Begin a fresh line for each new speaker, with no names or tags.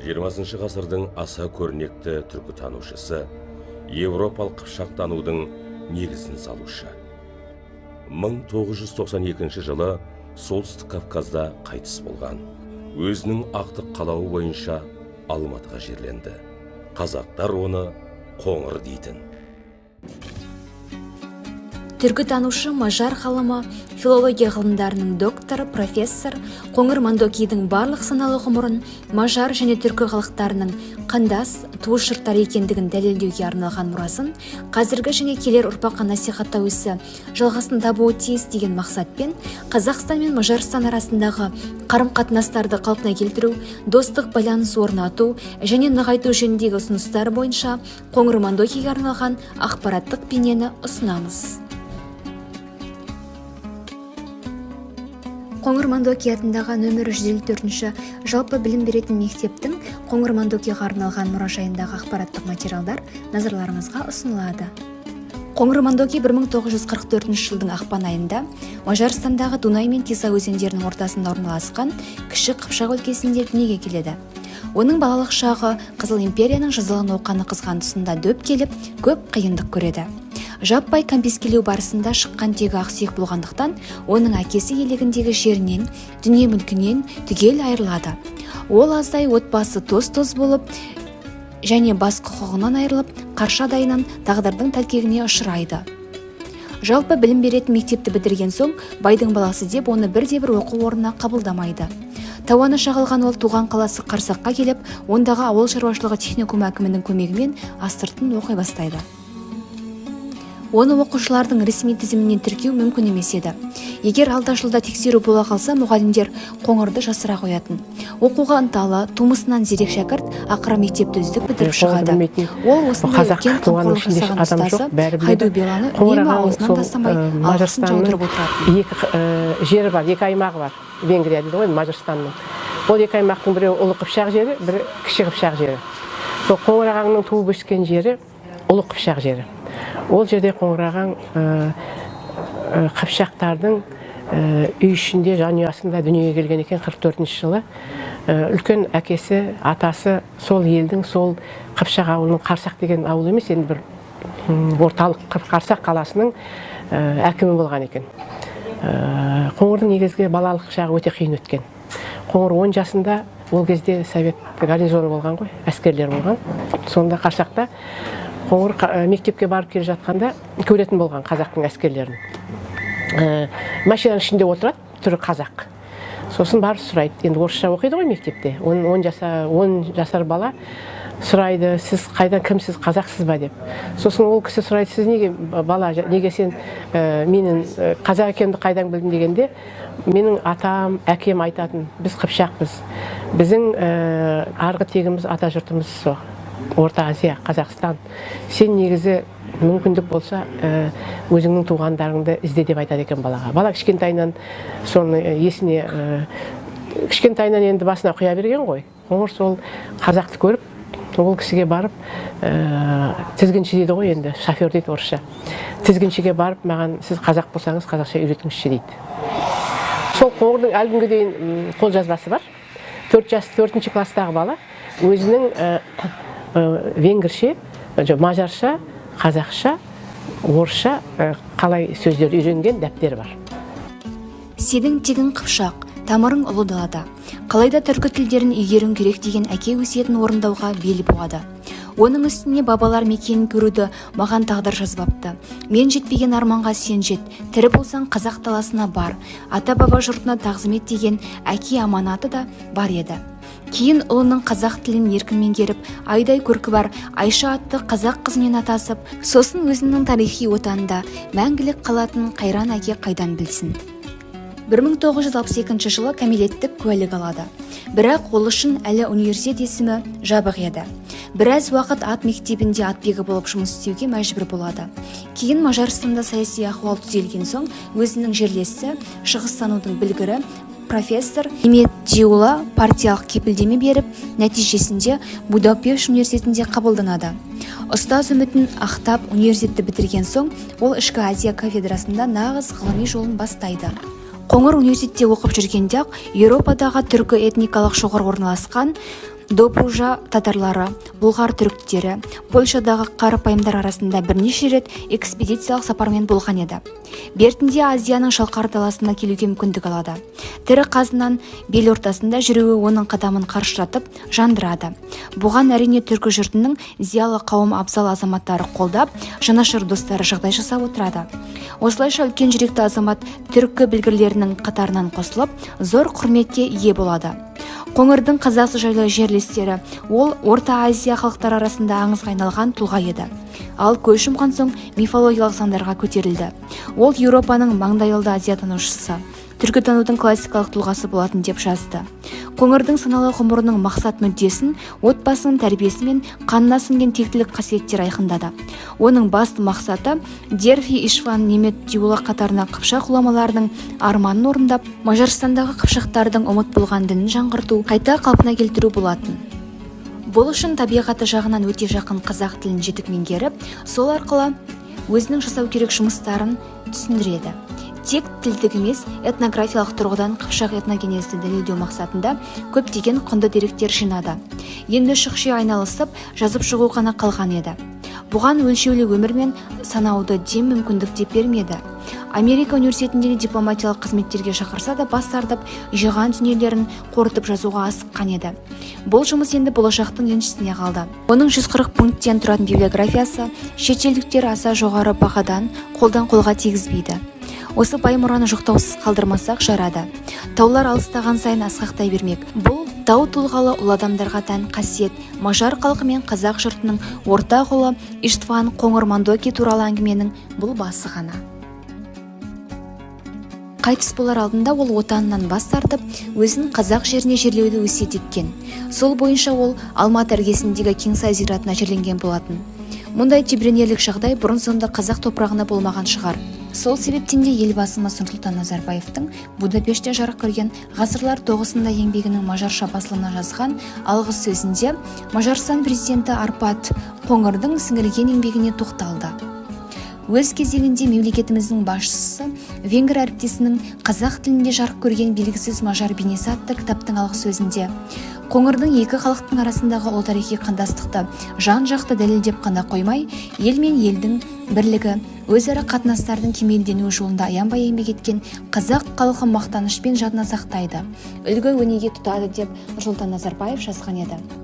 20 ғасырдың аса көрнекті түркітанушысы, Европалық қыпшақтанудың негізін салушы. 1992 жылы Солтүстік Кавказда қайтыс болған. Өзінің ақтық қалауы бойынша Алматыға жерленді. Қазақтар оны Қоңыр дейтін.
Түркітанушы мажар ғалымы, филология ғылымдарының докторы, профессор Қоңыр Мандокидің барлық саналы ғұмырын мажар және түркі халықтарының қандас, туыс жұрттар екендігін дәлелдеуге арналған мұрасын қазіргі және келер ұрпаққа насихаттау ісі жалғасын табуы тиіс деген мақсатпен Қазақстан мен Мажарстан арасындағы қарым-қатынастарды қалпына келтіру, достық байланыс орнату және нығайту жөніндегі ұсыныстар бойынша Қоңыр Мандокиге арналған ақпараттық бейнені ұсынамыз. Қоңыр Мандоки атындағы нөмірі 154-ші жалпы білім беретін мектептің Қоңыр Мандокиға арналған мұражайындағы ақпараттық материалдар назарларыңызға ұсынылады. Қоңыр Мандоки 1944 жылдың ақпан айында Мажарстандағы Дунай мен Тиса өзендерінің ортасында орналасқан кіші Қыпшақ өлкесінде дүниеге келеді. Оның балалық шағы Қызыл империяның жазалау науқаны қызған тұсында дөп келіп, көп қиындық көреді. Жаппай кәмпескелеу барысында шыққан тегі ақсүйек болғандықтан, оның әкесі елегіндегі жерінен, дүние мүлкінен түгел айырылады. Ол аздай отбасы тоз-тоз болып және бас құқығынан айырылып, қарша адайынан тағдырдың тәлкегіне ұшырайды. Жалпы білім беретін мектепті бітірген соң, байдың баласы деп оны бірде-бір оқу орнына қабылдамайды. Тауаны шағылған ол туған қаласы Қарсаққа келіп, ондағы ауыл шаруашылығы техникум әкімінің көмегімен астыртын оқи бастайды. Оны оқушылардың ресми тізімінен тіркеу мүмкін емес еді. Егер алда жылда тексеру бола қалса, мұғалімдер Қоңырды жасыра қоятын. Оқуға ынталы, тумысынан зерек шәкірт ақыры мектепті үздік бітіріп шығады. Ол осындай үлкен қамқорлық жасаған ұстазы Хайду-Беланы үнемі аузынан тастамай алғысын жаудырып отырады.
Екі жері бар, екі аймағы бар. Венгрия дейді ғой, Мажарстанның. Ол екі аймақтың бірі Ұлы Қыпшақ жері, бірі Кіші Қыпшақ жері. Сол Қоңыр ағаңның туып өскен жері Ұлы Қыпшақ жері. Ол жерде Қоңыр ағаң Қыпшақтардың үй ішінде жанұясында дүниеге келген екен 44 жылы. Үлкен әкесі, атасы сол елдің, сол Қыпшақ ауылының, Қарсақ деген ауыл емес, енді бір орталық Қарсақ қаласының әкімі болған екен. Қоңырдың негізгі балалық шағы өте қиын өткен. Қоңыр 10 жасында, ол кезде совет гарнизоны болған ғой, әскерлер болған. Сонда Қарсақта Қоңыр мектепке барып келе жатқанда көретін болған қазақтың әскерлерін. Машинаның ішінде отырады, түрі қазақ. Сосын барып сұрайды, енді орысша оқиды ғой мектепте. 10 жасар бала сұрайды, сіз қайдан, кімсіз, қазақсыз ба деп. Сосын ол кісі сұрайды, сіз неге бала, неге сен менің қазақ екенімді қайдан білдің дегенде, менің атам, әкем айтатын, біз Қыпшақпыз. Біздің арғы тегіміз, ата жұртымыз со. Орта Азия, Қазақстан. Сен негізі мүмкіндік болса, өзіңнің туғандарыңды ізде деп айтады екен балаға. Бала кішкентайынан соны есіне, кішкентайынан енді басына құя берген ғой. Қоңыр сол қазақты көріп, ол кісіге барып, тізгінші дейді ғой енді, шофер дейді орысша. Тізгіншіге барып, маған сіз қазақ болсаңыз, қазақша үйретіңізші дейді. Сол Қоңырдың әлі күнге дейін қолжазбасы бар. 4 кластағы бала өзінің венгрше, мажарша, қазақша, орысша қалай сөздер үйренген дәптер бар.
Сенің тегін Қыпшақ, тамырың ұлы далада. Қалайда түркі тілдерін игеруің керек деген әке өсиетін орындауға бел буады. Оның үстіне бабалар мекенін көруді маған тағдыр жазбапты. Мен жетпеген арманға сен жет, тірі болсаң қазақ даласына бар, ата-баба жұртына тағзым ет деген әке аманаты да бар еді. Кейін ұлының қазақ тілін еркін меңгеріп, айдай көркі бар Айша атты қазақ қызымен атасып, сосын өзінің тарихи отанында мәңгілік қалатын қайран әке қайдан білсін. 1962 жылы кәмелеттік куәлік алады. Бірақ ол үшін әлі университет есімі жабық еді. Біраз уақыт ат мектебінде атбегі болып жұмыс істеуге мәжбүр болады. Кейін Мажарстанда саяси ахуал түзелген соң, өзінің жерлесі шығыстанудың білгірі профессор Имеддиула партиялық кепілдеме беріп, нәтижесінде Будапешт университетінде қабылданады. Ұстаз үмітін ақтап университетті бітірген соң, ол Ішкі Азия кафедрасында нағыз ғылыми жолын бастайды. Қоңыр университетте оқып жүргенде-ақ Еуропадағы түркі этникалық шоғыр орналасқан Добружа татарлары, бұлғар түріктері Польшадағы қарапайымдар арасында бірнеше рет экспедициялық сапармен болған еді. Бертінде Азияның шалқар даласына келуге мүмкіндік алады. Тірі қазынан бел ортасында жүруі оның қадамын қаршыратып жандырады. Бұған әрине түркі жұртының зиялы қауым абзал азаматтары қолдап, жанашыр достары жағдай жасап отырады. Осылайша үлкен жүректі азамат түркі білгірлерінің қатарынан қосылып, зор құрметке ие болады. Қоңырдың қазасы жайлы жерлестері ол Орта Азия халықтары арасында аңызға айналған тұлға еді. Ал көз жұмған соң мифологиялық сандарға көтерілді. Ол Еуропаның маңдайалды азиятанушысы, түркітанудың классикалық тұлғасы болатын деп жазды. Қоңырдың саналы ғұмырының мақсат мүддесін отбасының тәрбиесі мен қанына сіңген тектілік қасиеттер айқындады. Оның басты мақсаты Дерфи Ишван Немет Дюла қатарына қыпшақ ғұламаларының арманын орындап, Мажарстандағы қыпшақтардың ұмыт болған дінін жаңғырту, қайта қалпына келтіру болатын. Бұл үшін табиғаты жағынан өте жақын қазақ тілін жетік меңгеріп, сол арқылы өзінің жасау керек жұмыстарын түсіндіреді. Тек тілдік емес, этнографиялық тұрғыдан қыпшақ этногенезді дәлелдеу мақсатында көптеген құнды деректер жинады. Енді шұқши айналысып, жазып шығу ғана қалған еді. Бұған өлшеулі өмір мен санауды дем мүмкіндік деп бермеді. Америка университетіндегі дипломатиялық қызметтерге шақырса да бас тартып, жиған дүниелерін қорытып жазуға асыққан еді. Бұл жұмыс енді болашақтың еншісіне қалды. Оның 140 пункттен тұратын библиографиясы шетелдіктер аса жоғары бағадан қолдан қолға тигізбейді. Осы бай мұраны жоқтаусыз қалдырмасақ жарады. Таулар алыстаған сайын асқақтай бермек. Бұл тау тұлғалы ұлы адамдарға тән қасиет мажар халқы мен қазақ жұртының ортақ ұлы Иштван Қоңыр Мандоки туралы әңгіменің бұл басы ғана. Қайтыс болар алдында ол отанынан бас тартып, өзін қазақ жеріне жерлеуді өсиет еткен. Сол бойынша ол Алматы іргесіндегі Кеңсай зиратына жерленген болатын. Мұндай тебіренерлік жағдай бұрын-соңды қазақ топырағына болмаған шығар. Сол себептен де елбасымыз Нұрсұлтан Назарбаевтың Будапештте жарық көрген ғасырлар тоғысында еңбегінің мажарша басылымына жазған алғыс сөзінде Мажарстан президенті Арпад Қоңырдың сіңірген еңбегіне тоқталды. Өз кезегінде мемлекетіміздің басшысы венгр әріптесінің қазақ тілінде жарық көрген белгісіз мажар бейнесі атты кітаптың алғыс сөзінде Қоңырдың екі халықтың арасындағы ұлы тарихи қандастықты жан-жақты дәлелдеп қана қоймай, ел мен елдің бірлігі, өзара қатынастардың кемелденуі жолында аянбай еңбек еткен қазақ халқы мақтанышпен жадына сақтайды, үлгі өнеге тұтады деп Нұрсұлтан Назарбаев жазған еді.